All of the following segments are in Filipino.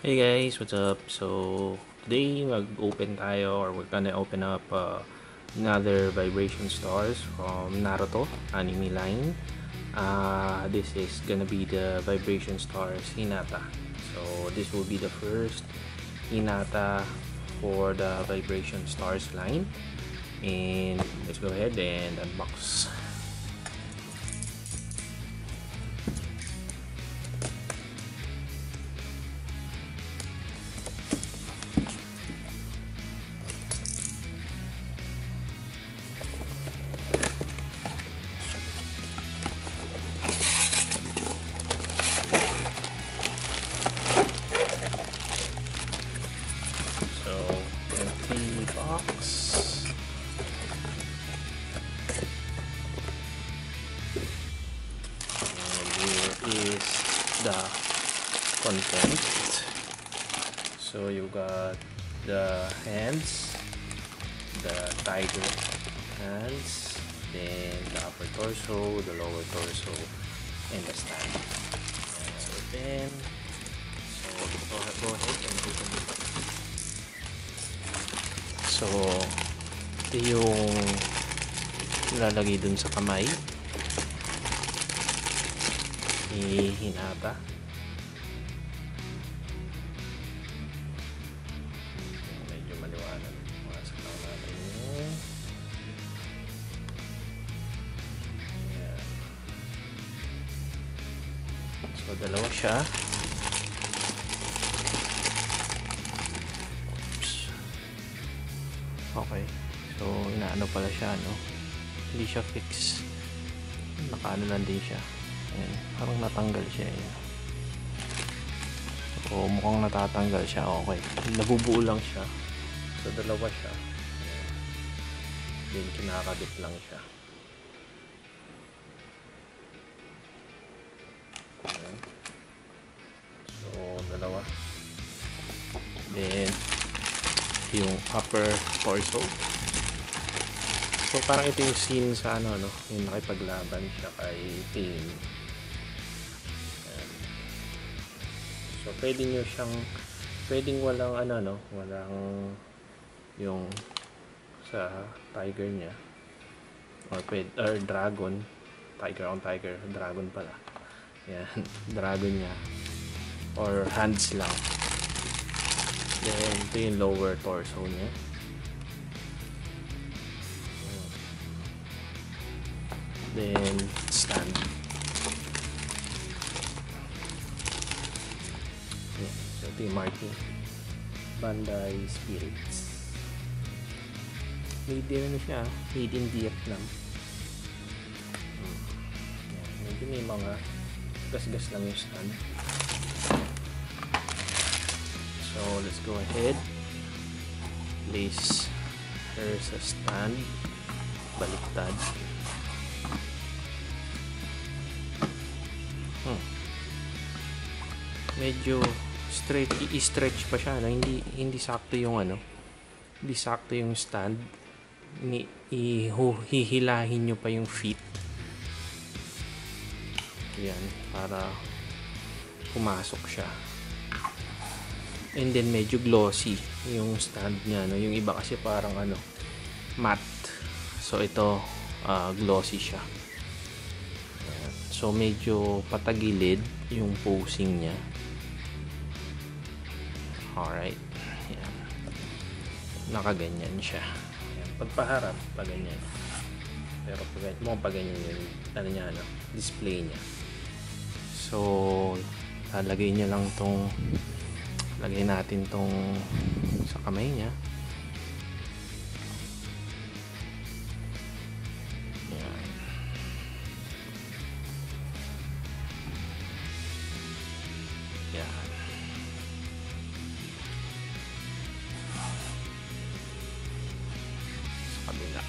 Hey guys, what's up? So, today mag-open tayo or we're gonna open up another vibration stars from Naruto anime line. This is gonna be the vibration stars Hinata. So, this will be the first Hinata for the vibration stars line. And let's go ahead and unbox. So, empty box. And here is the content. So, you got the hands, the tiger hands, then the upper torso, the lower torso, and the stand. So, then, go ahead and open it. So, ito yung ilalagay dun sa kamay ni Hinata. Medyo maliwanag. Masak lang natin yun. Ayan. So, dalawa siya. Okay. So, inaano pala siya, no? Hindi siya fix. Nakaano lang din siya. Ayan. Parang natanggal siya. Ayan. So, mukhang natatanggal siya. Okay. Nabubuo lang siya. So, dalawa siya. Ayan. Then, kinakabit lang siya. Ayan. So, dalawa. Then, yung upper torso. So parang ito yung scene sa ano, yung nakipaglaban siya kay Pain. So pwedeng walang walang yung sa tiger niya or dragon, tiger on tiger, dragon pala. Yan, dragon niya or hands lang. Then, ito yung lower torso niya. Then, stand. Yeah. So, ito yung marking. Bandai Spirits. Made in siya. Made in Vietnam. Yeah. Medyo may mga gas-gas lang yung stand. So let's go ahead, place her sa stand, baliktad. Medyo i-stretch pa siya, no? Hindi sakto yung hindi sakto yung stand. Hihilahin nyo pa yung feet. Yan, para pumasok siya. And then medyo glossy yung stand niya, no? Yung iba kasi parang matte. So ito glossy siya. Ayan. So medyo patagilid yung posing niya. Alright. Ayan. Nakaganyan siya. Ayan. Pagpaharap pa ganyan. Pero pag ganyan yung display niya. So lalagay niya lang tong lagay natin tong sa kamay niya. Yan. Yan. Sa kabila.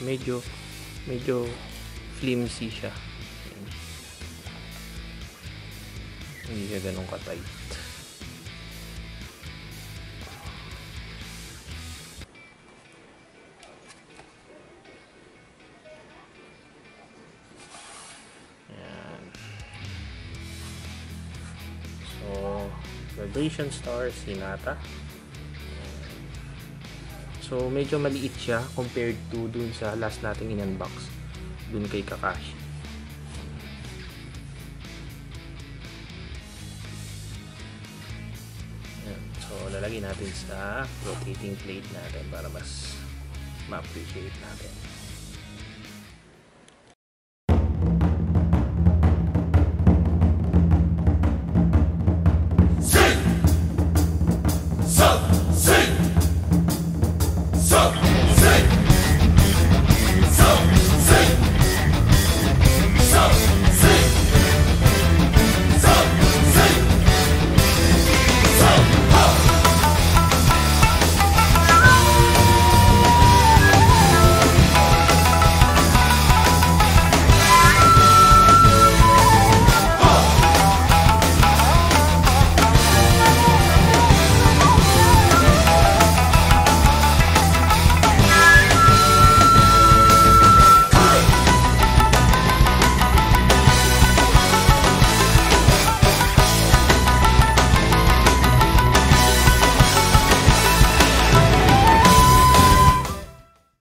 Medyo flimsy siya. Hindi siya ganun ka-tight. vibration stars, Hinata. So medyo maliit siya compared to dun sa last nating in-unbox, dun kay Kakashi. Ayan. So lalagay natin sa rotating plate natin para mas ma-appreciate natin.